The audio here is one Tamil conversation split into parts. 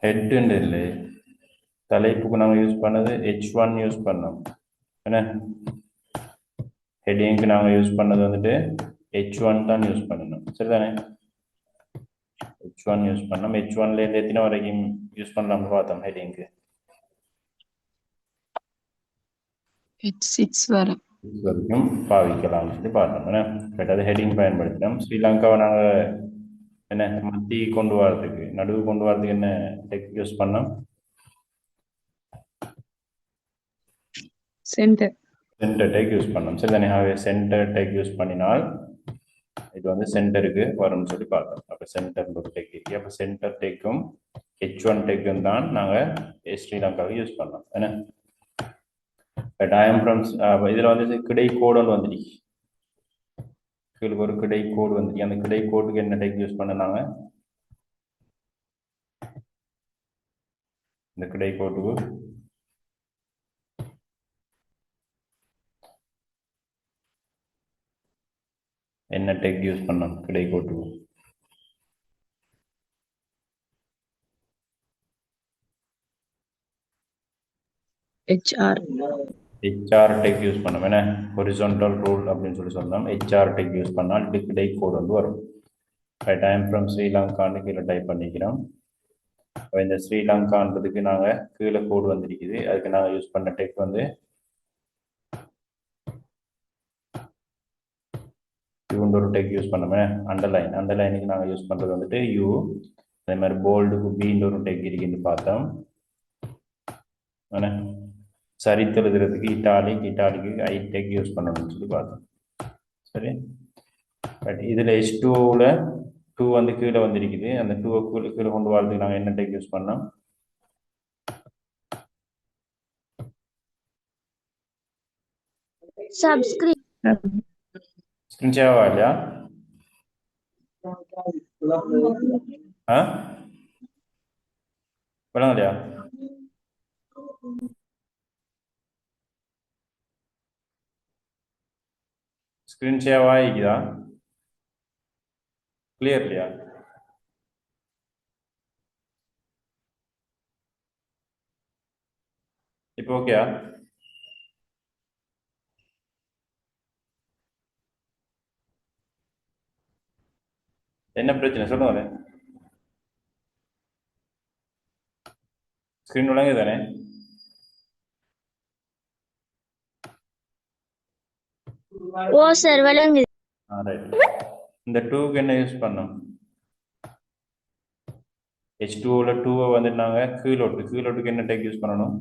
ஹெட்டுன்னு இல்லை, தலைப்புக்கு நாங்கள் யூஸ் பண்ணது H1 யூஸ் பண்ணோம். என்ன ஹெட்டிங்க்கு நாங்கள் யூஸ் பண்ணது வந்துட்டு H1 தான் யூஸ் பண்ணணும், சரிதானே? H1 யூஸ் பண்ணோம். H1லேருந்து எத்தனை வரைக்கும் யூஸ் பண்ணலாம்னு பார்த்தோம் ஹெட்டிங்க்கு? H6 வரை. வரைக்கும் பாவிக்கலாம்னு சொல்லி பார்த்தோம். என்ன கேட்டது ஹெட்டிங் பயன்படுத்தினோம். ஸ்ரீலங்காவை நாங்கள் என்ன மத்தி கொண்டு வரதுக்கு, நடுவு கொண்டு வரதுக்கு என்ன டெக் யூஸ் பண்ணோம்? சென்டர் டெக் யூஸ் பண்ணோம், சரிதானே? சென்டர் டெக் யூஸ் பண்ணினால் இது வந்து சென்டருக்கு வரும்னு சொல்லி பார்த்தோம். அப்போ சென்டர் ஒரு டெக் இருக்கு. அப்போ சென்டர் டெக்கும் H1 டெக்கும் தான் நாங்கள் ஸ்ரீலங்காவை யூஸ் பண்ணோம். என்ன டயம் ஃப்ரம் இதில் வந்து கிடை கோடுன்னு வந்துடுச்சு. கீழே ஒரு கிடை கோடு வந்துடுச்சு. அந்த கிடை கோடுக்கு என்ன டெக் யூஸ் பண்ணாங்க? இந்த கிடை கோட்டுக்கு என்ன டெக் யூஸ் பண்ணோம்? கிடை கோட்டுக்கு HR ஹெச்ஆர் டெக் யூஸ் பண்ணோம். என்ன ஹொரிசோண்டல் ரூல் அப்படின்னு சொல்லி சொன்னோம். ஹெச்ஆர் டெக் யூஸ் பண்ணால் கிடை கோடு வந்து வரும். டைம் ஃப்ரம் ஸ்ரீலங்கான்னு கீழே டைப் பண்ணிக்கிறோம். இந்த ஸ்ரீலங்கான்றதுக்கு நாங்கள் கீழே கோடு வந்துருக்குது. அதுக்கு நாங்கள் யூஸ் பண்ண டெக் வந்து யூன்ற ஒரு டெக் யூஸ் பண்ணோமே. அண்டர்லைனுக்கு நாங்கள் யூஸ் பண்ணுறது வந்துட்டு யூ. அதே மாதிரி போல்டுக்கு பீன்ற ஒரு டெக் இருக்குன்னு பார்த்தோம். சரித்து எழுதுறதுக்கு இட்டாலிக்கு ஐ டெக் யூஸ் பண்ணணும்னு சொல்லி பார்த்தோம். சரி, பட் இதில் H2வில் 2 வந்து கீழே வந்திருக்குது. அந்த 2 கீழே கொண்டு வரதுக்கு நாங்கள் என்ன டெக் யூஸ் பண்ணோம்? சப்ஸ்கிரிப்ட். ஸ்கிரீன் ஷேர் இல்லையா? ஆ விளங்கலையா? ஸ்கிரீன் ஷேர் ஆகிக்குதா? கிளியர் இல்லையா? இப்போ ஓகேயா? என்ன பிரச்சனை சொல்லுங்க. ஸ்கிரீன் விளங்கு தானே? ஓ சார் விளங்குது. ரைட். இந்த 2க்கு என்ன யூஸ் பண்ணோம்? H2வில் 2 வந்துட்டு நாங்கள் கீழோட்டுக்கு என்ன டெக் யூஸ் பண்ணணும்?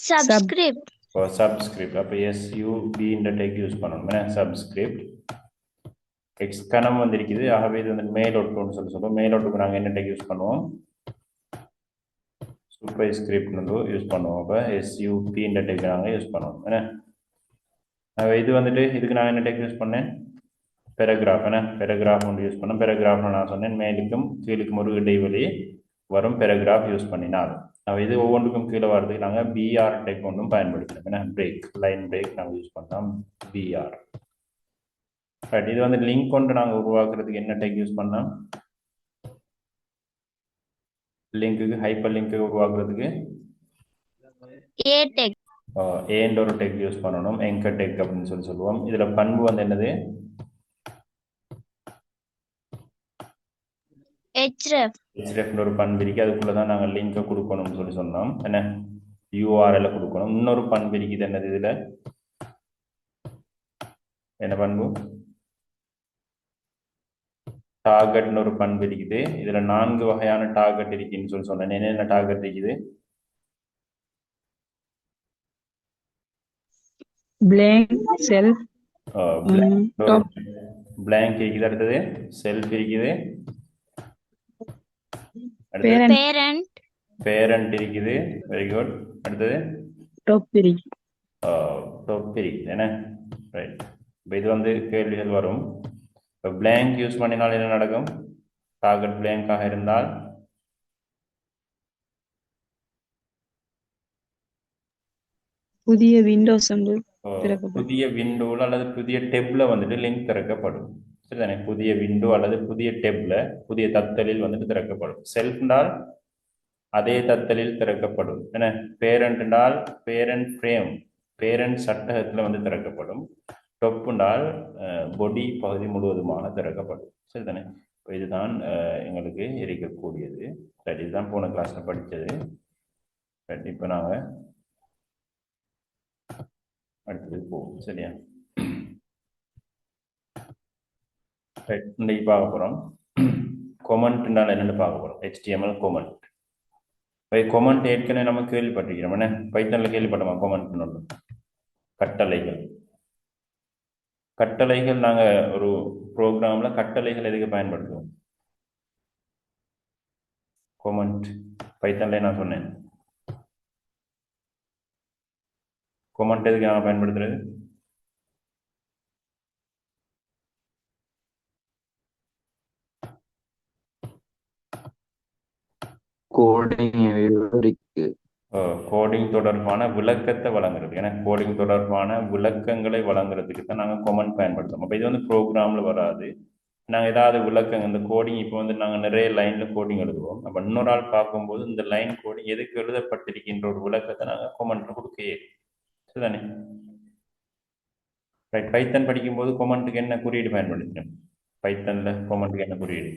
சப்ஸ்கிரிப்ட். சப்ஸ்கிரிப்ட். அப்போ SUB இந்த டெக் யூஸ் பண்ணணும். என்ன சப்ஸ்கிரிப்ட். எக்ஸ் கணம் வந்திருக்குது. ஆகவே இது வந்து மேலோட்டுன்னு சொல்லுவோம். மேலோட்டுக்கு நாங்கள் என்ன டெக் யூஸ் பண்ணுவோம்? சூப்பர் ஸ்கிரிப்ட் யூஸ் பண்ணுவோம். அப்போ SUP இந்த டெக் நாங்கள் யூஸ் பண்ணுவோம். என்ன இது வந்துட்டு இதுக்கு நான் என்ன டெக் யூஸ் பண்ணேன்? பேராகிராஃப். என்ன பேராகிராஃப் ஒன்று யூஸ் பண்ணோம். பேராகிராஃப்னு நான் சொன்னேன், மேலுக்கும் கீழுக்கும் ஒரு இடைவெளி வரும் பேராகிராஃப் யூஸ் பண்ணினால். இது ஒவ்வொன்றுக்கும் கீழே வர்றதுக்கு நாங்கள் BR டெக் ஒன்றும் பயன்படுத்துகிறோம். ஏன்னா லைன் பிரேக் நாங்கள் யூஸ் பண்ணோம் BR. ரைட். இது வந்து லிங்க் கொண்டு நாங்கள் உருவாக்குறதுக்கு என்ன டெக் யூஸ் பண்ணோம்? லிங்க்குக்கு ஹைப்பர் லிங்க்கு உருவாக்குறதுக்கு ஏடெக். ஏன்ற ஒரு டெக் யூஸ் பண்ணணும். எங்கர் டெக் அப்படின்னு சொல்லுவோம். இதில் பண்பு வந்து என்னது? hrefன்னு ஒரு பண்பு இருக்கு. அதுக்குள்ள தான் நாங்கள் லிங்கை கொடுக்கணும்னு சொல்லி சொன்னோம். என்ன URL கொடுக்கணும். இன்னொரு பண்பு இருக்குது. என்னது இதில்? என்ன பண்பு? டார்கெட்னு ஒரு பண்பு இருக்குது. இதுல 4 வகையான டார்கெட் இருக்குன்னு சொல்லி சொன்னேன். என்னென்ன டார்கெட் இருக்குது? blank self top பிளாங்க் இருக்குது. அடுத்தது செல்ஃப் இருக்குது. parent parent. பேரண்ட் இருக்குது. Very good. அடுத்தது top இருக்கு. டாப் இருக்குது. என்ன ரைட். இப்போ இது வந்து கேள்விகள் வரும். இப்போ பிளாங்க் யூஸ் பண்ணினால் என்ன நடக்கும்? டார்கெட் பிளாங்காக இருந்தால் புதிய விண்டோஸ் வந்து திறக்கப்படும். புதிய விண்டோவில் அல்லது புதிய டெப்ல வந்துட்டு லிங்க் திறக்கப்படும். சரிதானே? புதிய விண்டோ அல்லது புதிய டெப்ல புதிய தத்தலில் வந்துட்டு திறக்கப்படும். செல்ஃப் என்றால் அதே தத்தலில் திறக்கப்படும். என்ன? பேரண்ட் என்றால் பேரண்ட் ஃப்ரேம், பேரண்ட் சட்டகத்தில் வந்து திறக்கப்படும். டொப் என்றால் பொடி பகுதி முழுவதுமாக திறக்கப்படும். சரிதானே? இப்போ இதுதான் எங்களுக்கு இருக்கக்கூடியது. சரி, இதுதான் போன கிளாஸ்ல படித்தது. சரி, இப்போ நாங்கள் அடுத்தது போவோம். சரியா? ரைட், இன்னைக்கு பார்க்க போகிறோம் கொமெண்ட்னால என்னென்னு பார்க்க போகிறோம். HTML comment. இப்போ கொமெண்ட் ஏற்கனவே நம்ம கேள்விப்பட்டிருக்கிறோம். என்ன? பைத்தனில் கேள்விப்பட்டோமா கொமெண்ட் ஒன்று? கட்டளைகள். கட்டளைகள் நாங்கள் ஒரு ப்ரோக்ராமில் கட்டளைகள் எதுக்கு பயன்படுத்துவோம்? கொமெண்ட் பைத்தன்ல நான் சொன்னேன். கொமெண்ட் எதுக்கு நாங்கள் பயன்படுத்துறது? கோடிங் தொடர்பான விளக்கத்தை வழங்குறது. ஏன்னா கோடிங் தொடர்பான விளக்கங்களை வழங்குறதுக்கு தான் நாங்கள் கொமெண்ட் பயன்படுத்துவோம். அப்போ இது வந்து ப்ரோக்ராமில் வராது. நாங்கள் ஏதாவது விளக்கம், இந்த கோடிங் இப்போ வந்து நாங்கள் நிறைய லைனில் கோடிங் எழுதுவோம். அப்போ இன்னொரு ஆள் பார்க்கும்போது இந்த லைன் கோடிங் எதுக்கு எழுதப்பட்டிருக்கின்ற ஒரு விளக்கத்தை நாங்கள் கொமெண்ட்டில் கொடுக்க. சரிதானே? ரைட். பைத்தன் படிக்கும்போது கொமெண்ட்டுக்கு என்ன குறியீடு பயன்படுத்தினோம்? பைத்தனில் கொமெண்ட்டுக்கு என்ன குறியீடு?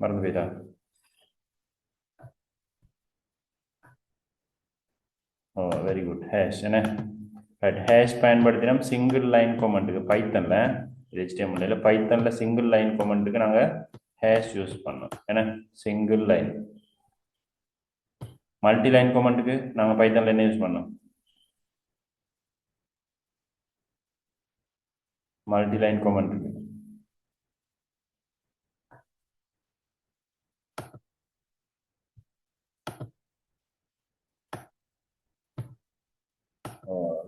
மறந்து போயிட்டா? ஓ, வெரி குட். ஹேஷ். என்ன? ரைட். ஹேஷ் பயன்படுத்தினோம் சிங்கிள் லைன் கொமெண்ட்டுக்கு. பைத்தனில் HTML பைத்தனில் சிங்கிள் லைன் கொமெண்ட்டுக்கு நாங்கள் ஹேஷ் யூஸ் பண்ணோம். ஏன்னா சிங்கிள் லைன். மல்டி லைன் கொமெண்ட்டுக்கு நாங்கள் பைத்தனில் என்ன யூஸ் பண்ணோம்? மல்டி லைன் கொமெண்ட்டுக்கு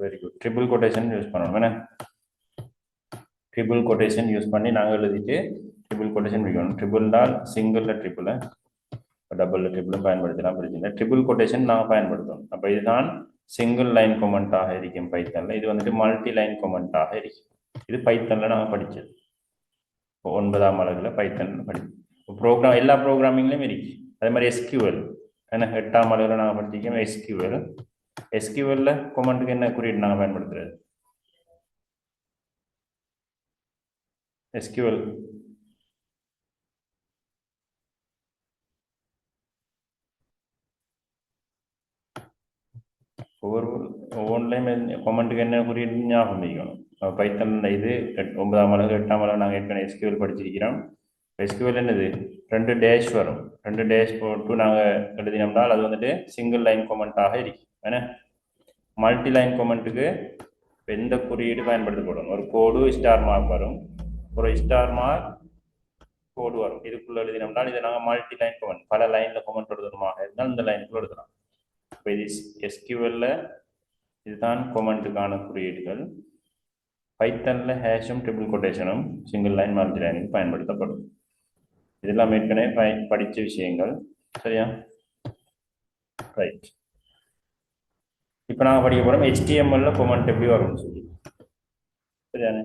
very good, triple quotation use பண்ணணும். என்ன? ட்ரிபிள் கொட்டேஷன் யூஸ் பண்ணி நாங்கள் எழுதிட்டு ட்ரிபிள் கொட்டேஷன் வைக்கணும். ட்ரிபிள்னால் சிங்கிளில் ட்ரிபிள், டபுளில் ட்ரிபிளும் பயன்படுத்தலாம், பிரச்சனை. ட்ரிபிள் கொட்டேஷன் நாங்கள் பயன்படுத்தணும். அப்போ இதுதான் சிங்கிள் லைன் கொமெண்ட்டாக இருக்கும் பைத்தனில். இது வந்துட்டு மல்டி லைன் கொமெண்ட்டாக இருக்கும். இது பைத்தனில் நாங்கள் படித்தது. இப்போ 9ஆம் அலகில் பைத்தன் படித்தோம். ப்ரோக்ராம் எல்லா ப்ரோக்ராமிங்லேயும் இருக்கு. அதே மாதிரி SQL. ஏன்னா 8ஆம் அலகில் நாங்கள் படிச்சிருக்கோம் SQL. SQL கொமெண்ட்டுக்கு என்ன குறியீடு நாங்கள் பயன்படுத்துறது? SQL ஒவ்வொன்றிலையும் கொமெண்ட்டுக்கு என்ன குறியீடு ஞாபகம் வைக்கணும். பைத்தன் இது 9ஆம் அலகு 8ஆம் அலகு நாங்கள் ஏற்கனவே SQL படிச்சிருக்கிறோம். SQL என்னது? 2 டேஷ் வரும். 2 டேஷ் போட்டு நாங்கள் எழுதினோம்னால் அது வந்துட்டு சிங்கிள் லைன் கொமெண்ட்டாக இருக்கு. ஏன்னா மல்டி லைன் கொமெண்ட்டுக்கு எந்த குறியீடு பயன்படுத்தப்படும்? ஒரு கோடு ஸ்டார் மார்க் வரும், ஒரு ஸ்டார் மார்க் கோடு வரும். இதுக்குள்ள எழுதினோம்னால் இதை நாங்கள் மல்டி லைன் கொமெண்ட், பல லைனில் கொமெண்ட் எழுதணுமாக இருந்தால் இந்த லைனுக்குள்ள எழுதலாம். இப்போ இது SQL இதுதான் கொமெண்ட்டுக்கான குறியீடுகள். பைத்தனில் ஹேஷும் ட்ரிபிள் கொட்டேஷனும் சிங்கிள் லைன் மல்டி லைனுக்கு பயன்படுத்தப்படும். இதெல்லாம் ஏற்கனவே படித்த விஷயங்கள். சரியா? ரைட். இப்போ நாங்கள் படிக்க போகிறோம் HTML கொமெண்ட் எப்படி வரும்னு சொல்லி. சரியானே?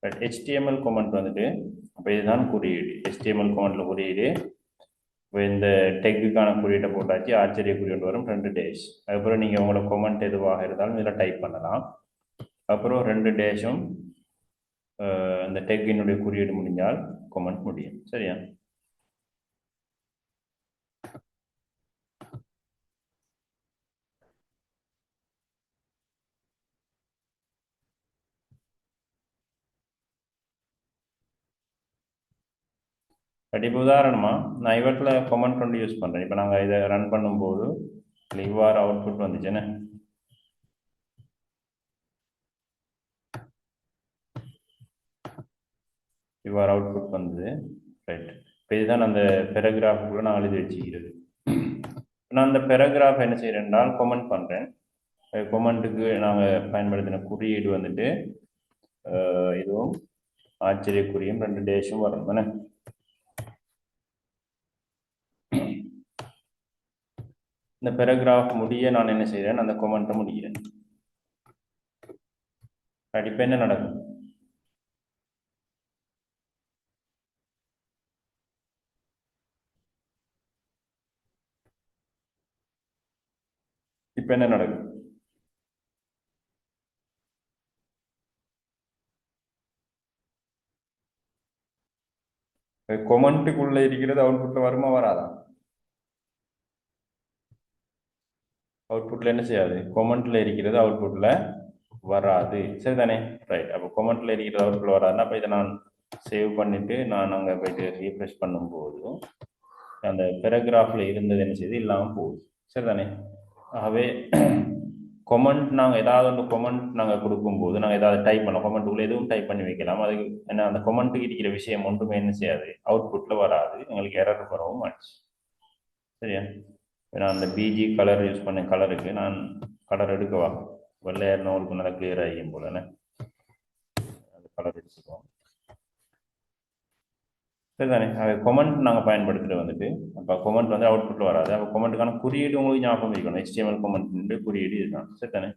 ரைட். HTML கொமெண்ட் வந்துட்டு அப்போ இதுதான் குறியீடு. HTML கொமெண்ட்டில் குறியீடு. இப்போ இந்த டெக்குக்கான குறியீட்டை போட்டாச்சு. ஆச்சரிய குறியீடு வரும் 2 டேஷ். அதுக்கப்புறம் நீங்கள் உங்களோட கொமெண்ட் எதுவாக இருந்தாலும் இதில் டைப் பண்ணலாம். அப்புறம் 2 டேஷும் இந்த டெக்கினுடைய குறியீடு முடிஞ்சால் கொமெண்ட் முடியும். சரியா? இப்போ உதாரணமாக நான் இவற்றில் கொமெண்ட் கொண்டு யூஸ் பண்ணுறேன். இப்போ நாங்கள் இதை ரன் பண்ணும்போது இவ்வாறு அவுட்புட் வந்துச்சுன்னு இவ்வாறு அவுட்புட் வந்தது. ரைட். இப்போ இதுதான் அந்த பேராகிராஃபுக்குள்ள நான் எழுதி வச்சுக்கிறது. நான் அந்த பேராகிராஃப் என்ன செய்கிறேன் என்றால் கொமெண்ட் பண்ணுறேன். கொமெண்ட்டுக்கு நாங்கள் பயன்படுத்தின குறியீடு வந்துட்டு இதுவும் ஆச்சரியக்குறியும் 2 டேஷும் வரும். என்ன? இந்த பேராகிராஃப் முடிய நான் என்ன செய்கிறேன், அந்த கொமெண்ட்டை முடிக்கிறேன். இப்போ என்ன நடக்கும்? இப்போ என்ன நடக்கும்? கொமெண்ட்டுக்குள்ள இருக்கிறது அவுட்புட்ல வருமா வராதா? அவுட்புட்ல என்ன செய்யாது? கொமெண்ட்ல இருக்கிறது அவுட்புட்ல வராது. சரிதானே? ரைட். அப்போ கொமெண்ட்ல இருக்கிறது அவுட்புட்ல வராதுன்னா அப்போ இதை நான் சேவ் பண்ணிட்டு நான் அங்கே போயிட்டு ரீஃப்ரெஷ் பண்ணும்போது அந்த பேராகிராஃப்ல இருந்தது என்ன செய்யுது இல்லாமல் போகுது. சரிதானே? ஆகவே கொமெண்ட் நாங்கள் ஏதாவது ஒன்று கொமெண்ட் நாங்கள் கொடுக்கும்போது நாங்கள் ஏதாவது டைப் பண்ணோம், கொமெண்ட்டுக்குள்ள எதுவும் டைப் பண்ணி வைக்கலாம். அதுக்கு என்ன அந்த கொமெண்ட்டுக்கு இருக்கிற விஷயம் ஒன்றுமே என்ன செய்யாது, அவுட்புட்டில் வராது, எங்களுக்கு எரர் வரவும் ஆச்சு. சரியா? நான் அந்த பிஜி கலர் யூஸ் பண்ண கலருக்கு நான் கலர் எடுக்கவா, வெள்ளையார் நோலுக்கு நல்லா கிளியர் ஆகியும் போலண்ணே, அந்த கலர் எடுத்துக்குவோம். சரிதானே? கொமெண்ட் நாங்கள் பயன்படுத்திட்டு வந்துட்டு அப்போ கொமெண்ட் வந்து அவுட்புட்டில் வராது. அப்போ கொமெண்ட்டுக்கான குறியீடு உங்களுக்கு ஞாபகம் வைக்கணும். HTML கொமெண்ட் குறியீடு இதுதான். சரிதானே?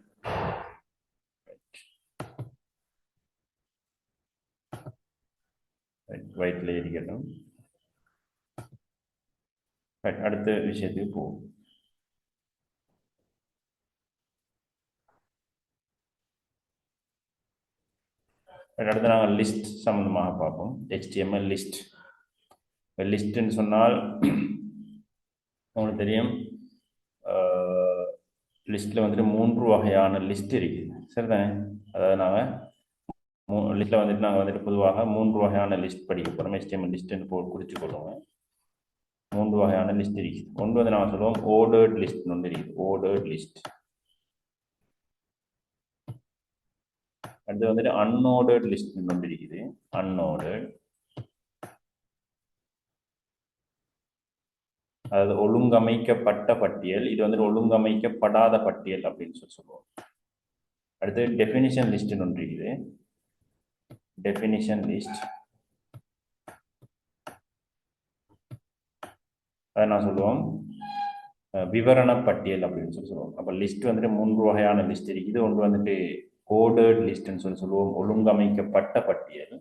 ஒயிட்ல இருக்கட்டும். அடுத்த விஷயத்துக்கு போவோம். அடுத்து நாங்கள் லிஸ்ட் சம்பந்தமாக பார்ப்போம். HTML list. லிஸ்ட்னு சொன்னால் உங்களுக்கு தெரியும், லிஸ்ட்டில் வந்துட்டு 3 வகையான லிஸ்ட் இருக்குது. சரிதானே? அதாவது நாங்கள் லிஸ்ட்டில் வந்துட்டு நாங்கள் வந்துட்டு பொதுவாக 3 வகையான லிஸ்ட் படிக்க போகிறோம். HTML லிஸ்ட்டுன்னு குறித்து கொள்ளுவோம். 3 வகையான லிஸ்ட் இருக்குது. ஒன்று வந்து நாங்கள் சொல்லுவோம் ஓர்டர்ட் லிஸ்ட்னு ஒன்று இருக்குது. ஓர்டர்ட் லிஸ்ட். அடுத்து வந்துட்டு அன்ஆர்டர்ட் லிஸ்ட்னு ஒன்று இருக்குது. அன்ஆர்டர்ட், அதாவது ஒழுங்கமைக்கப்பட்ட பட்டியல். இது வந்துட்டு ஒழுங்கமைக்கப்படாத பட்டியல் அப்படின்னு சொல்லுவோம். அடுத்து டெஃபினிஷன் லிஸ்ட்னு ஒன்று இருக்குது. டெஃபினிஷன் லிஸ்ட், அதை நான் சொல்லுவோம் விவரண பட்டியல் அப்படின்னு சொல்லுவோம். அப்போ லிஸ்ட் வந்துட்டு 3 வகையான லிஸ்ட் இருக்குது. ஒன்று வந்துட்டு ஓர்டர்ட் லிஸ்ட்னு சொல்லுவோம், ஒழுங்கமைக்கப்பட்ட பட்டியல்.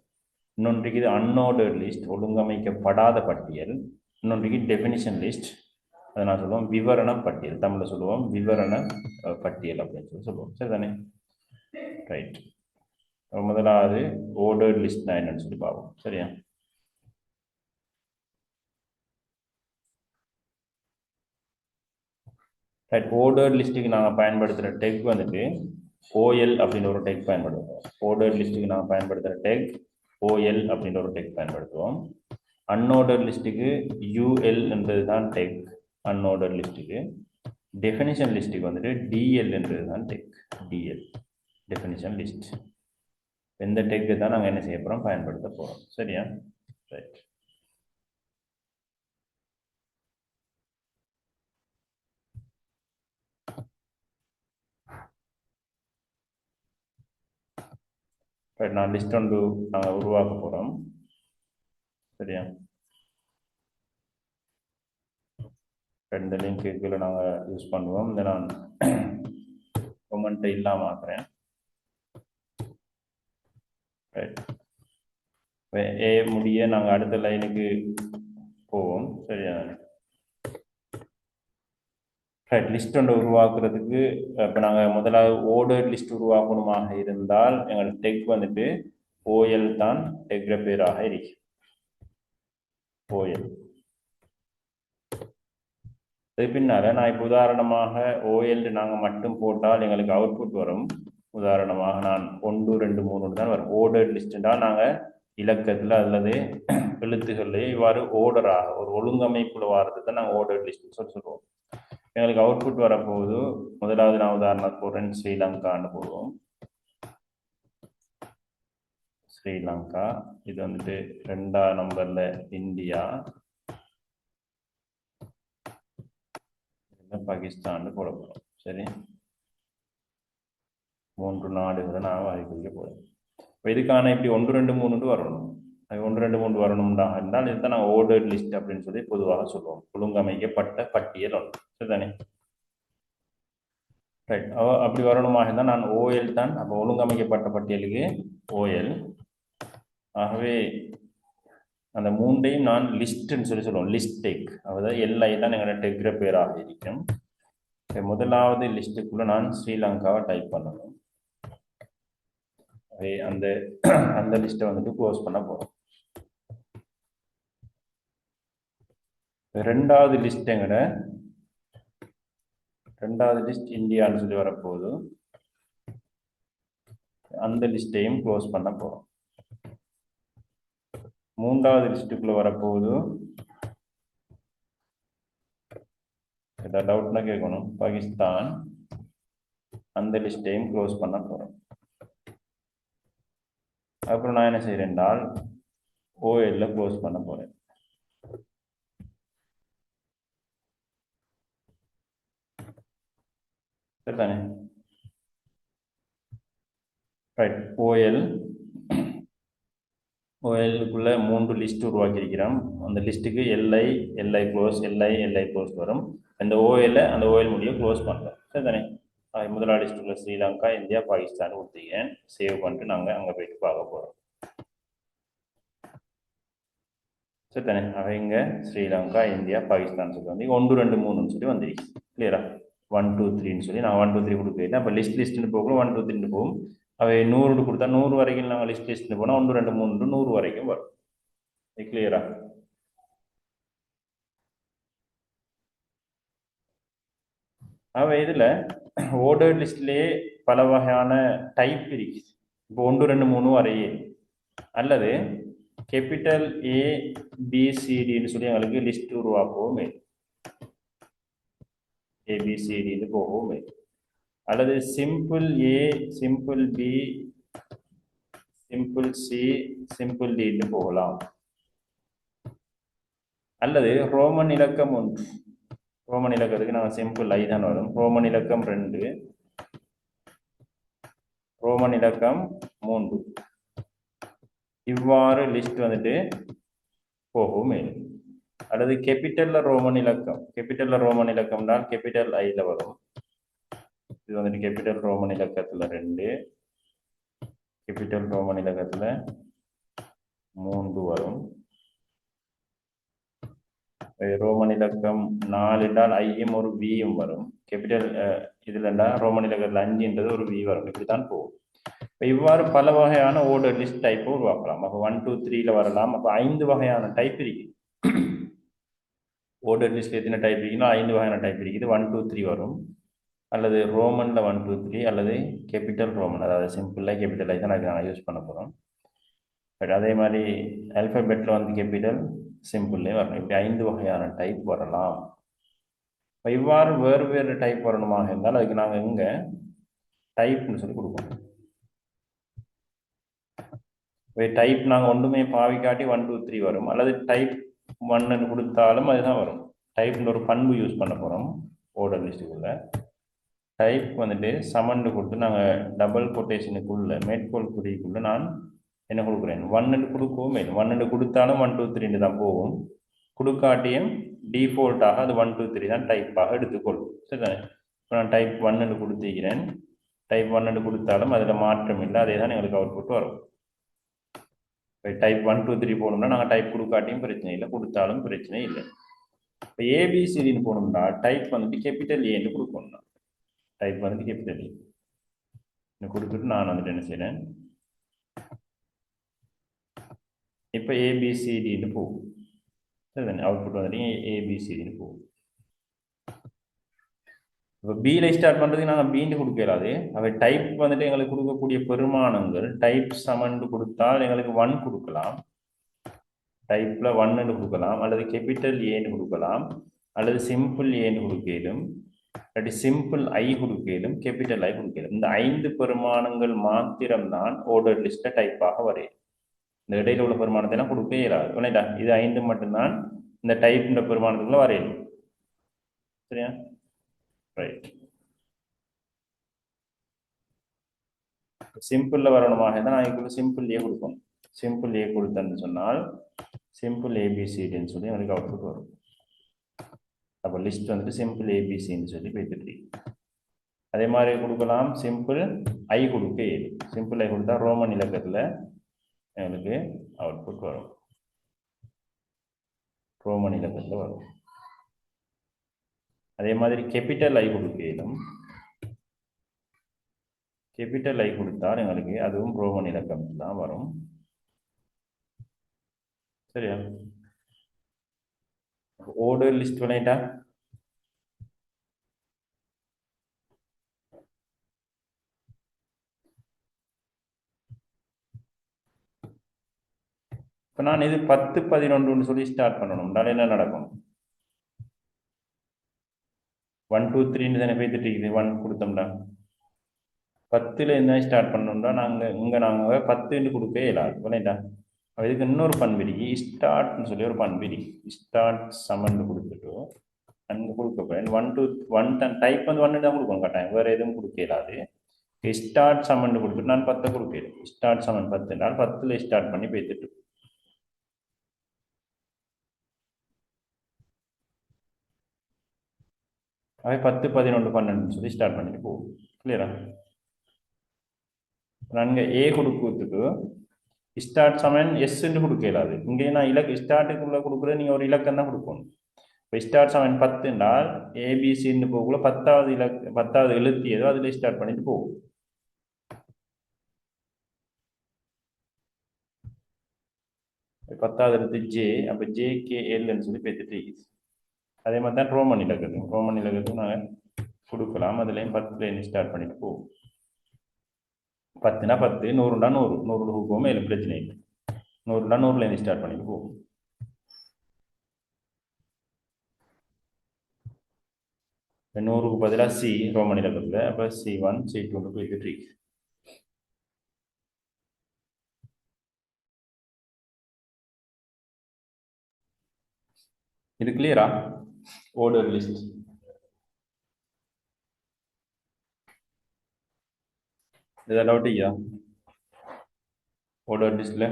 இன்னொன்றுக்கு அன்ஆர்டர்ட் லிஸ்ட், ஒழுங்கமைக்கப்படாத பட்டியல். இன்னொன்றுக்கு டெஃபினிஷன் லிஸ்ட், அதை நான் சொல்லுவோம் விவரண பட்டியல். தமிழில் சொல்லுவோம் விவரண பட்டியல் அப்படின்னு சொல்லுவோம். சரிதானே? ரைட். முதலாவது ஓர்டர்ட் லிஸ்ட் நான் என்னன்னு சொல்லி பார்ப்போம். சரியா? ரைட். ஓர்டர்ட் லிஸ்ட்டுக்கு நாங்கள் பயன்படுத்துகிற டெக் வந்துட்டு OL அப்படின்ற ஒரு டெக் பயன்படுத்துவோம். ஓர்டர்ட் லிஸ்ட்டுக்கு நாங்கள் பயன்படுத்துகிற டெக் OL அப்படின்ற ஒரு டெக் பயன்படுத்துவோம். அன்ஆர்டர்ட் லிஸ்ட்டுக்கு UL என்றது தான் டெக் அன்ஆர்டர்ட் லிஸ்ட்டுக்கு. டெஃபினிஷன் லிஸ்ட்டுக்கு வந்துட்டு DL என்றது தான் டெக் DL டெஃபினிஷன் லிஸ்ட். எந்த டெக்கு தான் நாங்கள் என்ன செய்ய போகிறோம், பயன்படுத்த போகிறோம். சரியா? ரைட். நான் லிஸ்ட் ஒன்று நாங்கள் உருவாக்க போகிறோம். சரியா? இந்த லிங்க் கீழே நாங்கள் யூஸ் பண்ணுவோம். இந்த நான் கமெண்ட்டை இல்லாமல் ஆக்குறேன். ரைட். ஏ முடிய நாங்கள் அடுத்த லைனுக்கு போவோம். சரியா? ரைட். லிஸ்ட் ஒன்று உருவாக்குறதுக்கு இப்போ நாங்கள் முதலாவது ஓர்டர்ட் லிஸ்ட் உருவாக்கணுமாக இருந்தால் எங்கள் டெக் வந்துட்டு OL தான் டெக்ர பேராக இருக்கு. OL. அது பின்னால் நான் இப்போ உதாரணமாக OL நாங்கள் மட்டும் போட்டால் எங்களுக்கு அவுட்புட் வரும். உதாரணமாக நான் 1 2 3 தான் வரும். ஓர்டர்ட் லிஸ்ட்டுனால் நாங்கள் இலக்கத்தில் அல்லது எழுத்துக்கள்லேயே இவ்வாறு ஓர்டராக ஒரு ஒழுங்கமைப்புல வாரது தான் நாங்கள் ஓர்டர்ட் லிஸ்ட்னு சொல்லுவோம். எங்களுக்கு அவுட்புட் வரப்போகுது. முதலாவது நான் உதாரணத்துக்கு போடுறேன், ஸ்ரீலங்கான்னு போடுவோம். ஸ்ரீலங்கா. இது வந்துட்டு 2ஆம் நம்பர்ல இந்தியா, பாகிஸ்தான் போட போகிறோம். சரி, 3 நாடுகளை நான் வாய்ப்பிக்க போகிறேன். இப்போ இதுக்கான இப்படி 1 2 3 வரணும். 1 2 3 வரணும்டா இருந்தால் இதுதான் நாங்கள் ஓர்டர்ட் லிஸ்ட் அப்படின்னு சொல்லி பொதுவாக சொல்லுவோம். ஒழுங்கமைக்கப்பட்ட பட்டியல் ஒன்று. சரிதானே? ரைட். அப்படி வரணுமாக இருந்தால் நான் ஓஎல் தான். அப்போ ஒழுங்கமைக்கப்பட்ட பட்டியலுக்கு ஓஎல். ஆகவே அந்த மூன்றையும் நான் லிஸ்ட்ன்னு சொல்லுவோம். லிஸ்ட் டெக், அதாவது எல்ஐ தான் எங்களோட டெக்ர பேராக இருக்கும். முதலாவது லிஸ்ட்டுக்குள்ள நான் ஸ்ரீலங்காவை டைப் பண்ணணும். அந்த அந்த லிஸ்ட்டை வந்துட்டு க்ளோஸ் பண்ண போகிறோம். ரெண்டாவது லிஸ்ட் ரெண்டாவது லிஸ்ட் இந்தியான்னு சொல்லி வரப்போகுது. அந்த லிஸ்ட்டையும் க்ளோஸ் பண்ண போகிறோம். மூன்றாவது லிஸ்ட்டுக்குள்ள வரப்போகுது. ஏதாவது டவுட்னா கேட்கணும். பாகிஸ்தான், அந்த லிஸ்ட்டையும் க்ளோஸ் பண்ண போகிறோம். அப்புறம் நான் என்ன செய்கிறேன் என்றால் ஓஎல்ல க்ளோஸ் பண்ண போகிறேன். சரிதானே? ரைட். ஓஎல்லுக்குள்ள 3 லிஸ்ட் உருவாக்கியிருக்கிறோம். அந்த லிஸ்ட்டுக்கு எல்ஐ க்ளோஸ் வரும். அந்த ஓஎல் முடிய க்ளோஸ் பண்ணுறோம். சரிதானே? முதலாளி லிஸ்ட்டுக்குள்ள ஸ்ரீலங்கா, இந்தியா, பாகிஸ்தான் கொடுத்தீங்க. சேவ் பண்ணிட்டு நாங்கள் அங்கே போயிட்டு பார்க்க போகிறோம். சரிதானே? இங்கே ஸ்ரீலங்கா, இந்தியா, பாகிஸ்தான் சொல்லி வந்து 1 2 3ன்னு சொல்லி வந்துருச்சு. கிளியரா? 1 2 3ன்னு சொல்லி நான் 1 2 3 கொடுத்துருக்கேன். அப்போ லிஸ்ட்னு போகணும். 1 2 3 போகும். அவை 100 கொடுத்தா 100 வரைக்கும் நாங்கள் லிஸ்ட்னு போனால் 1 2 3 100 வரைக்கும் வரும். கிளியரா? இதில் ஓர்டர் லிஸ்ட்லேயே பல வகையான டைப் இருக்கு. இப்போ 1 2 3 வரையே அல்லது கேபிட்டல் ABCDன்னு சொல்லி எங்களுக்கு லிஸ்ட் உருவாக்குவோமே. ABCD போகுமே. அல்லது simple A, simple B, simple C, simple Dன்னு போகலாம். அல்லது ரோமன் இலக்கம் 1, ரோமன் இலக்கத்துக்கு நாங்கள் சிம்பிள் I தான் வரும். ரோமன் இலக்கம் 2, ரோமன் இலக்கம் 3, இவ்வாறு லிஸ்ட் வந்துட்டு போகுமே. அல்லது கேபிட்டல்ல ரோமன் இலக்கம்னால் கேபிட்டல் ஐல வரும். இது வந்துட்டு கேபிட்டல் ரோமன் இலக்கத்துல 2, கேபிட்டல் ரோமன் இலக்கத்துல 3 வரும். ரோமன் இலக்கம் 4 என்றால் ஐயும் ஒரு வியும் வரும். கேபிட்டல் இதுல ரோமன் இலக்கத்துல 5ன்றது ஒரு வி வரும். இப்படித்தான் போகும். இவ்வாறு பல வகையான ஓர்டர் லிஸ்ட் டைப் உருவாக்கலாம். அப்போ 1 2 3ல வரலாம். அப்போ 5 வகையான டைப் இருக்கு. ஓர்டர் லிஸ்ட் எத்தனை டைப் இருக்குன்னா 5 வகையான டைப் இருக்குது. 1 2 3 வரும். அல்லது ரோமன்ல 1 2 3, அல்லது கேபிட்டல் ரோமன், அதாவது சிம்பிள் ஐ கேபிட்டல் ஐ தான் நாங்கள் யூஸ் பண்ண போகிறோம். பட் அதே மாதிரி ஆல்ஃபபெட்டில் வந்து கேபிட்டல் சிம்பிள்லேயும் வரணும். இப்படி 5 வகையான டைப் வரலாம். இப்போ இவ்வாறு வேறு டைப் வரணுமாக இருந்தால் அதுக்கு நாங்கள் இங்கே டைப்னு சொல்லி கொடுப்போம். டைப் நாங்கள் ஒன்றுமே பாவிக்காட்டி 1 2 3 வரும். அல்லது டைப் 1ன்னு கொடுத்தாலும் அதுதான் வரும். டைப்னு ஒரு பண்பு யூஸ் பண்ண போகிறோம் ஓர்டர் லிஸ்ட்டுக்குள்ள. டைப் வந்துட்டு சமன்னு கொடுத்து நாங்கள் டபுள் கொட்டேஷனுக்குள்ள மேற்கோள் குறிக்குள்ள நான் என்ன கொடுக்குறேன் 1ன்னு கொடுக்கவும். 1ன்னு கொடுத்தாலும் 1 2 3 தான் போகும். கொடுக்காட்டியும் டிஃபால்ட்டாக அது 1 2 3 தான் டைப்பாக எடுத்துக்கொள்ளும். சரிதானே? இப்போ நான் டைப் 1ன்னு கொடுத்துக்கிறேன். டைப் 1ன்னு கொடுத்தாலும் அதில் மாற்றம் இல்லை. அதே தான் எங்களுக்கு அவுட்புட் வரும். டைப் 1 2 3 போகணும்னா நாங்கள் டைப் கொடுக்காட்டியும் பிரச்சனை இல்லை, கொடுத்தாலும் பிரச்சனை இல்லை. இப்போ ஏபிசிடின்னு போகணும்னா டைப் வந்துட்டு கேபிட்டல் ஏன்னு கொடுக்கணும். டைப் வந்துட்டு கேபிட்டல் ஏ கொடுத்துட்டு நான் வந்துட்டு என்ன செய்கிறேன், இப்போ ஏபிசிடின்னு போகும். சரிதானே? அவுட்புட் வந்துட்டு ஏபிசிடின்னு போகும். இப்போ பியில் ஸ்டார்ட் பண்ணுறதுக்கு நாங்கள் பீன்னு கொடுக்கலாது. அவை டைப் வந்துட்டு எங்களுக்கு கொடுக்கக்கூடிய பெருமானங்கள் டைப் சமன்னு கொடுத்தால் எங்களுக்கு 1 கொடுக்கலாம். டைப்பில் 1ன்னு கொடுக்கலாம், அல்லது கேபிட்டல் ஏன்னு கொடுக்கலாம், அல்லது சிம்பிள் ஏன்னு கொடுக்கலும், இல்லாட்டி சிம்பிள் ஐ கொடுக்கலும், கேபிட்டல் ஐ கொடுக்கலும். இந்த 5 பெருமானங்கள் மாத்திரம்தான் ஓர்டர் லிஸ்ட்டை டைப்பாக வரையும். இந்த இடையில உள்ள பெருமானத்தை எல்லாம் கொடுக்க இயலாது. இல்லைடா? இது 5 மட்டும்தான் இந்த டைப்ன்ற பெருமானத்துக்குள்ள வரையணும். சரியா? ரைட். சிம்பிளில் வரணுமாக இருந்தால் நான் இதுக்குள்ள சிம்பிள் ஏ கொடுக்கணும். சிம்பிள் ஏ கொடுத்தேன்னு சொன்னால் சிம்பிள் ஏபிசிடின்னு சொல்லி எனக்கு அவுட்புட் வரும். அப்போ லிஸ்ட் வந்துட்டு சிம்பிள் ஏபிசின்னு சொல்லி போய்த்துட்டு. அதே மாதிரி கொடுக்கலாம் சிம்பிள் ஐ கொடுக்க இயலும். சிம்பிள் ஐ கொடுத்தா ரோமன் இலக்கத்தில் எங்களுக்கு அவுட்புட் வரும். ரோமன் இலக்கத்தில் வரும். அதே மாதிரி கேபிட்டல் ஐ கொடுக்க இயலும். கேபிட்டல் ஐ கொடுத்தால் எங்களுக்கு அதுவும் ரோமன் இலக்கம் தான் வரும். சரியா? ஆர்டர் லிஸ்ட் பண்ணிட்டா இப்போ நான் இது 10 11 சொல்லி ஸ்டார்ட் பண்ணணும். என்ன நடக்கும்? 1 2 3 தானே போய்த்துட்டு இருக்குது. 1 கொடுத்தோம்னா 10ல் என்ன ஸ்டார்ட் பண்ணணும்னா நாங்கள் 10 கொடுக்க இயலாது. இல்லைண்டா? இதுக்கு இன்னொரு பண்பிரிக்கி ஸ்டார்ட்னு சொல்லி ஒரு பண்பிரிக்கி ஸ்டார்ட் சமன் கொடுத்துட்டு அங்கே கொடுக்க போகிறேன். 1 2 1 டைப் வந்து 1 தான் கொடுக்கணும் கட்டாயம், வேறு எதுவும் கொடுக்க இயலாது. ஸ்டார்ட் சமன் கொடுத்துட்டு நான் 10 கொடுக்கிறேன். ஸ்டார்ட் சமன் 10 நாள் 10ல் ஸ்டார்ட் பண்ணி போய்த்துட்டு அவை 10 11 12 சொல்லி ஸ்டார்ட் பண்ணிட்டு போகும். கிளியரா? நாங்கள் ஏ கொடுத்துட்டு ஸ்டார்ட் சமன் எஸ்ன்னு கொடுக்க இயலாது. இங்கே நான் ஸ்டார்ட்டுக்குள்ளே கொடுக்குறது நீங்கள் ஒரு இலக்கம் தான் கொடுக்கணும். இப்போ ஸ்டார்ட் சமன் 10 என்றால் ஏபிசின்னு போகக்குள்ள 10வது எழுத்தியதோ அதில் ஸ்டார்ட் பண்ணிட்டு போகும். பத்தாவது எழுத்து ஜே, அப்போ JKLன்னு சொல்லி பேத்துட்டு அதே மாதிரி தான் ரோமன் இலக்கத்துக்கு நாங்கள் கொடுக்கலாம். அதுலேயும் 10ல் ஸ்டார்ட் பண்ணிட்டு போவோம். 10னா 10, 100னா 100, 100 கொடுப்போம். எதுவும் பிரச்சனை இல்லை. 100னா 100லேருந்து ஸ்டார்ட் பண்ணிட்டு போவோம். இப்போ 100க்கு பதிலாக சி ரோமன் இலக்கத்தில், அப்போ C1 C2 போய்த்துட்டு இருக்கு. இது கிளியரா? ஆர்டர் லிஸ்ட் ஏதாவது டவுட் ஐயா? ஆர்டர் லிஸ்ட்ல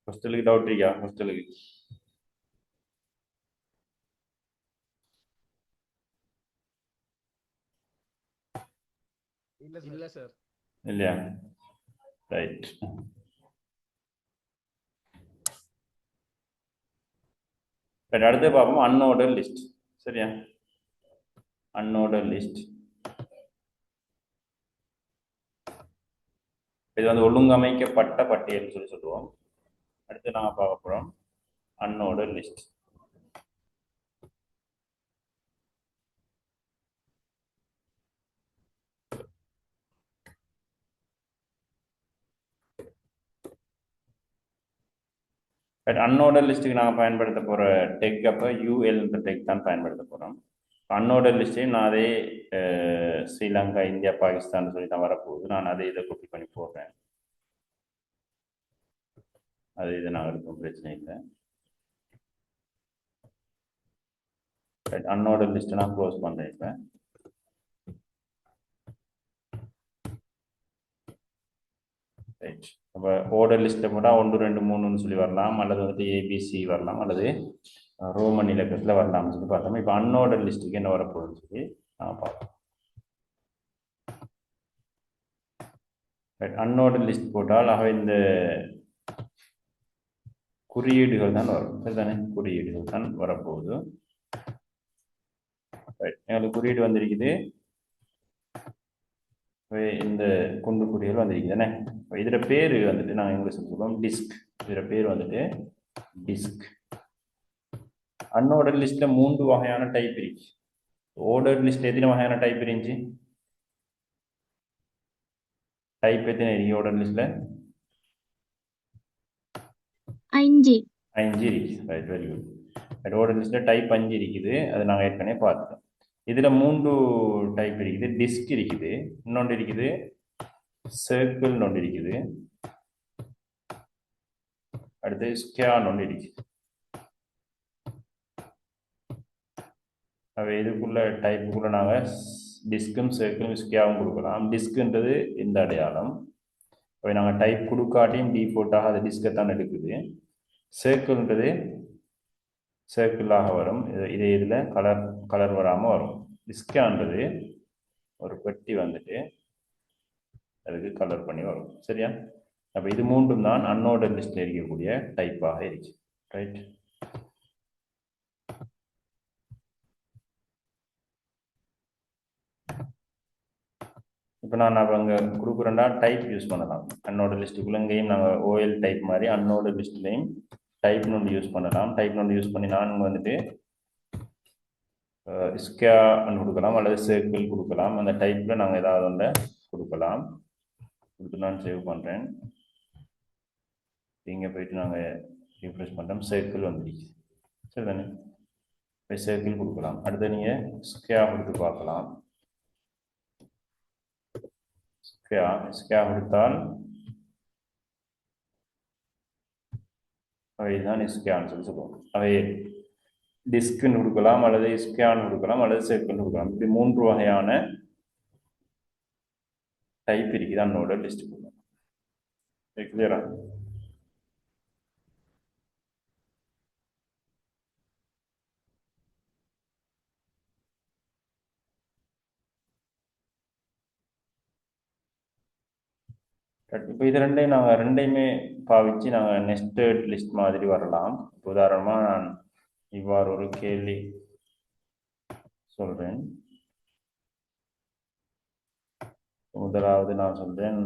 ஹாஸ்டலுக்கு டவுட் ஐயா? ஹாஸ்டலுக்கு இல்ல சார். இல்லையா? ரைட். அடுத்து பார்ப்போம் அன்ஆர்டர் லிஸ்ட். சரியா? அன்ஆர்டர் லிஸ்ட் இது வந்து ஒழுங்கமைக்கப்பட்ட பட்டியல் சொல்லி சொல்லுவோம். அடுத்து நாங்கள் பார்க்க போகிறோம் அன்ஆர்டர் லிஸ்ட். அன்ஆர்டர் லிஸ்ட்டுக்கு நாங்கள் பயன்படுத்த போகிற டெக் அப்போ UL டெக் தான் பயன்படுத்த போகிறோம். அன்ஆர்டர் லிஸ்ட்டையும் நான் அதே ஸ்ரீலங்கா இந்தியா பாகிஸ்தான் சொல்லி தான் வரப்போகுது. நான் அதை இதை காப்பி பண்ணி போடுறேன். அது இதை நான் எடுக்கும் பிரச்சனை இல்லை. அன்ஆர்டர் லிஸ்ட்டை நான் க்ளோஸ் பண்ணுறேன். இப்போ ரைட். அப்போ ஆர்டர் லிஸ்ட்டை போட்டால் 1 2 3ன்னு சொல்லி வரலாம், அல்லது வந்துட்டு ABC வரலாம், அல்லது ரோமன் இலக்கத்தில் வரலாம்னு சொல்லி பார்த்தோம். இப்போ அன்ஆர்டர் லிஸ்ட்டுக்கு என்ன வரப்போகுதுன்னு சொல்லி நான் பார்ப்போம். அன்ஆர்டர் லிஸ்ட் போட்டால் ஆக இந்த குறியீடுகள் தான் வரும். சரிதானே? குறியீடுகள் தான் வரப்போகுது. எங்களுக்கு குறியீடு வந்திருக்குது. இந்த குண்டு குறியீடு வந்திருக்குது தானே? இதில் பேர் வந்துட்டு நாங்கள் இங்கிலீஷில் சொல்லுவோம் டிஸ்க். இதில் பேர் வந்துட்டு டிஸ்க். அன்ஆர்டர் லிஸ்ட்ல 3 வகையான டைப் இருக்கு. ஆர்டர் லிஸ்ட் எத்தனை வகையான டைப் இருந்துச்சு? டைப் எத்தனை இருக்கு ஆர்டர் லிஸ்ட்ல? 5 இருக்கு. Right, very good. ஆர்டர் லிஸ்ட்ல டைப் 5 இருக்குது. அது நாங்கள் ஏற்கனவே பார்த்தோம். இதுல 3 டைப் இருக்குது. டிஸ்க் இருக்குது, இன்னொன்று இருக்குது சர்க்கிள் ஒன்று இருக்குது, அடுத்து ஸ்கேன் ஒன்று இருக்குது. அவை இதுக்குள்ள டைப்புக்குள்ள நாங்கள் டிஸ்கும் சர்க்கிளும் ஸ்கேவும் கொடுக்கலாம். டிஸ்க்குன்றது இந்த அடையாளம். அவை நாங்கள் டைப் கொடுக்காட்டியும் டிஃபால்ட்டாக அது டிஸ்கை தான் எடுக்குது. சர்க்கிள்ன்றது சர்க்கிளாக வரும். இது இதில் கலர் வராமல் வரும். ஸ்கேன்றது ஒரு பெட்டி வந்துட்டு அதுக்கு கலர் பண்ணி வரும். சரியா? அப்போ இது மூன்றும் தான் அன்ஆர்டர் லிஸ்ட்டில் இருக்கக்கூடிய டைப்பாக இருக்கு. ரைட்? இப்போ நான் அங்கே கொடுக்குறேன்னா டைப் யூஸ் பண்ணலாம். அன்ஆர்டர் லிஸ்ட்டுக்குள்ளே இங்கேயும் நாங்கள் ஓஎல் டைப் மாதிரி அன்ஆர்டர் லிஸ்ட்லேயும் டைப் நோண்டு யூஸ் பண்ணலாம். டைப் நோண்டு யூஸ் பண்ணி நான் வந்துட்டு ஸ்கேன் கொடுக்கலாம் அல்லது சர்க்கிள் கொடுக்கலாம். அந்த டைப்பில் நாங்கள் ஏதாவது ஒன்றை கொடுக்கலாம். கொடுத்து நான் சேவ் பண்ணுறேன். இங்கே போயிட்டு நாங்கள் ரீஃப்ரெஷ் பண்ணுறோம். சர்க்கிள் வந்துடுச்சு. சரி தானே? இப்போ சர்க்கிள் கொடுக்கலாம். அடுத்து நீங்கள் ஸ்கேன் கொடுத்து பார்க்கலாம். ஸ்கேன் கொடுத்தால் அவை தான் ஸ்கேன் சொல்லி சொல்லுவோம். அவை டிஸ்க்னு கொடுக்கலாம் அல்லது ஸ்கேன் கொடுக்கலாம் அல்லது சர்க்கிள் கொடுக்கலாம். இப்படி 3 வகையான டைப் இருக்குது அன்னோட லிஸ்ட் கொடுக்கலாம். கிளியரா? இப்போ இது ரெண்டையுமே பாவிச்சு நாங்கள் நெஸ்டட் லிஸ்ட் மாதிரி வரலாம். உதாரணமாக நான் இவ்வாறு ஒரு கேள்வி சொல்கிறேன். முதலாவது நான் சொல்கிறேன்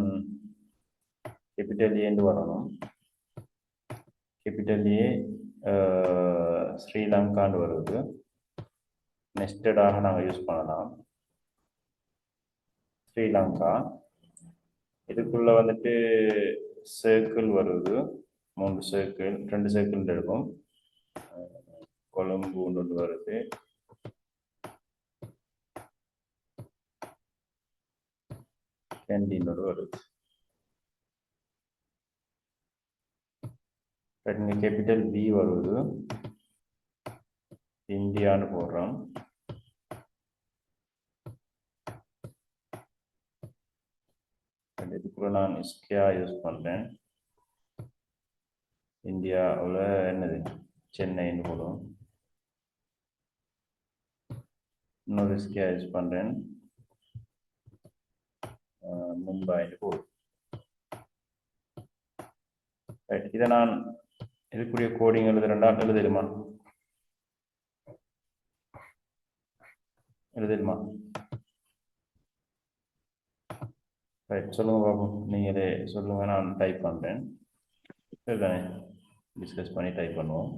கேபிட்டல் ஏன்னு வரணும். கேபிட்டல் ஏ ஸ்ரீலங்கான்னு வருது. நெஸ்டடாக நாங்கள் யூஸ் பண்ணலாம். ஸ்ரீலங்கா இதுக்குள்ள வந்துட்டு சர்க்கிள் வருது. 3 சர்க்கிள் 2 சர்க்கிள் இருக்கும். கொழும்பு ஒன்று வருது. கேண்டீன் வருது. கேபிட்டல் பி வருது. இந்தியான்னு போடுறோம். இதுக்குள்ள நான் ஸ்கேயா யூஸ் பண்ணுறேன். இந்தியாவில் என்னது சென்னைன்னு போடுவோம். இன்னொரு ஸ்கேயா யூஸ் பண்ணுறேன் மும்பைன்னு போடுவோம். ரைட். இதை நான் இதுக்குரிய கோடிங் எழுதலுமா? ரைட். சொல்லுங்க பாப்போம். நீங்களே சொல்லுங்க, நான் டைப் பண்ணுறேன். சரிதானே? டிஸ்கஸ் பண்ணி டைப் பண்ணுவோம்.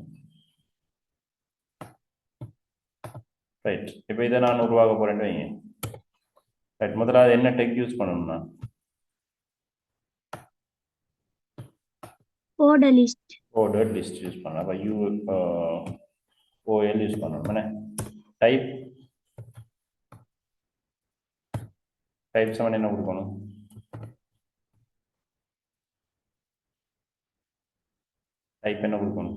ரைட். இப்போ இதை நான் உருவாக்க போறேன்னு வைங்க. ரைட். முதலாவது என்ன டெக் யூஸ் பண்ணணும்னா ஆர்டர் லிஸ்ட் யூஸ் பண்ணலாம். அப்போ ஓஎல் யூஸ் பண்ணணும். டைப் சமன் என்ன கொடுக்கணும்? டைப் என்ன கொடுக்கணும்?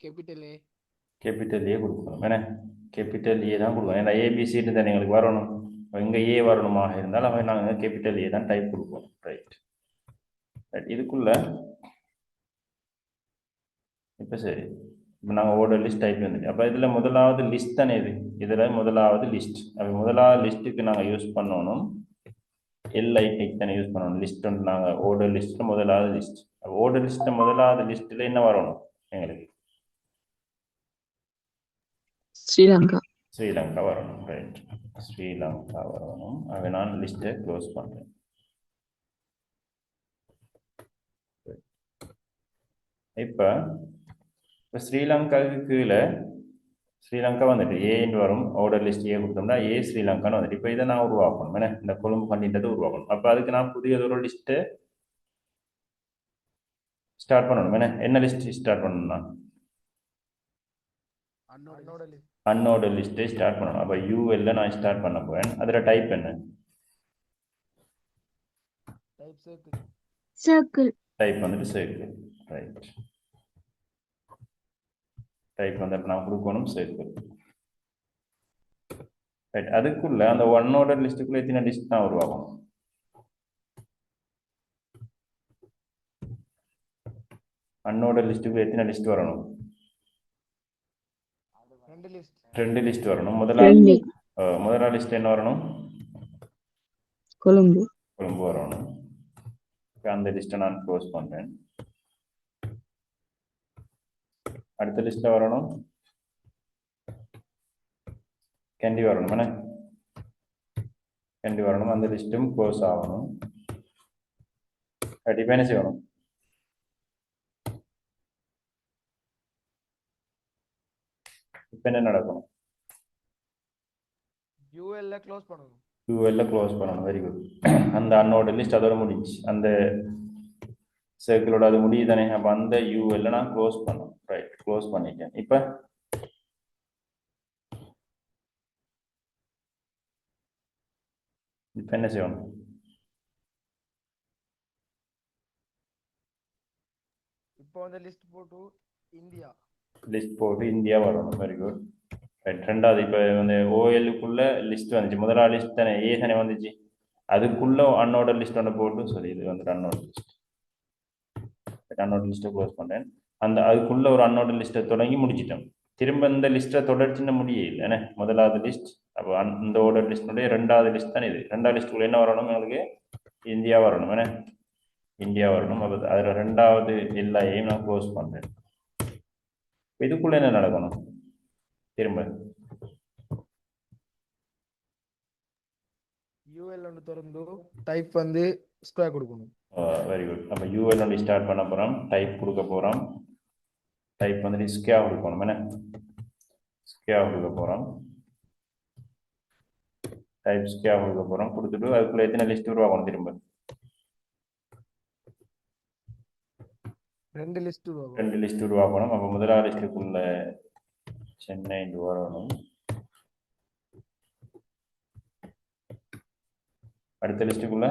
கேபிட்டல் ஏ கொடுக்கணும். என்ன கேபிட்டல் ஏ தான் கொடுக்கணும். ஏன்னா ஏபிசின்னு தான் எங்களுக்கு வரணும். இங்கே ஏ வரணுமாக இருந்தால் அவன் நாங்கள் கேபிட்டல் ஏ தான் டைப் கொடுப்போம். ரைட். இதுக்குள்ள இப்போ சரி, இப்போ நாங்கள் ஆர்டர் லிஸ்ட் டைப் வந்துட்டு அப்போ இதில் முதலாவது லிஸ்ட் தானே இதில் முதலாவது லிஸ்ட். அப்போ முதலாவது லிஸ்ட்டுக்கு நாங்கள் யூஸ் பண்ணணும் எல்ஐ டெக் தானே யூஸ் பண்ணணும். லிஸ்ட் வந்து நாங்கள் ஆர்டர் லிஸ்ட்டில் முதலாவது லிஸ்ட். ஆர்டர் லிஸ்ட்டில் முதலாவது லிஸ்ட்டில் என்ன வரணும் எங்களுக்கு? ஸ்ரீலங்கா வரணும். ரைட். ஸ்ரீலங்கா வரணும். அதை நான் லிஸ்ட்டை க்ளோஸ் பண்ணுறேன். இப்போ ஸ்ரீலங்காவுக்கு கீழே ஸ்ரீலங்கா வந்துட்டு ஏன்னு வரும். ஆர்டர் லிஸ்ட் ஏ கொடுத்தோம்னா ஏ ஸ்ரீலங்கான்னு வந்துட்டு இப்போ இதை நான் உருவாக்கணும். ஏன்னா இந்த கொழும்பு கண்டின்றது உருவாக்கணும். அப்போ அதுக்கு நான் புதியதொரு லிஸ்ட்டு ஸ்டார்ட் பண்ணணும். என்ன லிஸ்ட் ஸ்டார்ட் பண்ணணும்னா அன்ஆர்டர் லிஸ்ட்டை ஸ்டார்ட் பண்ணணும். அப்போ யூஎல்ல நான் ஸ்டார்ட் பண்ண போறேன். அதில் டைப் என்ன? டைப் வந்துட்டு சர்க்கிள். ரைட். டைப் வந்துட்டு நான் கொடுக்கணும் சர்க்கிள். ரைட், அதுக்குள்ள அந்த ஒன்னோட லிஸ்ட்டுக்குள்ள எத்தனை லிஸ்ட் தான் உருவாகும்? அன்னோட லிஸ்ட்டுக்குள்ள எத்தனை லிஸ்ட் வரணும்? 2 லிஸ்ட் வரணும். ரெண்டு. முதலாவது லிஸ்ட் என்ன வரணும்? கொழும்பு. கொழும்பு வரணும். அந்த லிஸ்ட்டை நான் க்ளோஸ் பண்றேன். அடுத்த லிஸ்ட்ல வரணும் கேண்டி வரணும். என்ன கேண்டி வரணும். அந்த லிஸ்ட்டும் க்ளோஸ் ஆகணும். கண்டிப்பாக என்ன செய்யணும்? இப்போ என்ன நடக்கணும்? UL க்ளோஸ் பண்ணணும். UL க்ளோஸ் பண்ணணும். Very good. அந்த அன்னோட லிஸ்ட் அதோட முடிஞ்சு, அந்த சர்க்கிளோட அது முடியுது தானே. அப்போ அந்த UL நான் க்ளோஸ் பண்ணணும். ரைட், க்ளோஸ் பண்ணிட்டேன். இப்போ என்ன செய்யணும்? இப்போ அந்த லிஸ்ட் போட்டு இந்தியா லிஸ்ட் போட்டு இந்தியா வரணும். Very good. ரைட், ரெண்டாவது இப்போ வந்து OLக்குள்ள லிஸ்ட் வந்துச்சு. முதலாவது லிஸ்ட் தானே, ஏ தானே வந்துச்சு. அதுக்குள்ள அன்னோட லிஸ்ட் ஒன்று போட்டு சொல்லி இது வந்து அன்னோட லிஸ்ட். அன்னோட லிஸ்ட்டை க்ளோஸ் பண்ணுறேன். அந்த அதுக்குள்ள ஒரு அன்னோட லிஸ்ட்டை தொடங்கி முடிச்சிட்டோம். திரும்ப இந்த லிஸ்ட்டை தொடர்ச்சின்னு முடியல. என்ன முதலாவது லிஸ்ட், அப்போ அந்த ஓர்டர் லிஸ்ட்னுடைய ரெண்டாவது லிஸ்ட் தான் இது. ரெண்டாவது லிஸ்ட்டுக்குள்ள என்ன வரணும்? எங்களுக்கு இந்தியா வரணும். என்ன இந்தியா வரணும். அப்போ அதில் ரெண்டாவது எல்லாத்தையும் நான் க்ளோஸ் பண்ணுறேன். இதுக்குள்ள என்ன நடக்கணும்? திரும்ப UL ஒன்று திறந்து டைப் வந்து ஸ்கொயர் கொடுக்கணும். Very good. அப்போ UL ஒன்று ஸ்டார்ட் பண்ண போகிறோம். டைப் கொடுக்க போகிறோம். டைப் வந்துட்டு ஸ்கேவ் கொடுக்கணும். என்ன ஸ்கேவ் கொடுக்க போகிறோம். டைப் ஸ்கேவ் கொடுக்க போகிறோம். கொடுத்துட்டு அதுக்குள்ள எத்தனை லிஸ்ட் உருவாகணும்? திரும்ப 2 லிஸ்ட் வரும். 2 லிஸ்ட் உருவாக்கணும். அப்போ முதலாவது லிஸ்ட்டுக்குள்ள சென்னை வரணும். அடுத்த லிஸ்ட்டுக்குள்ள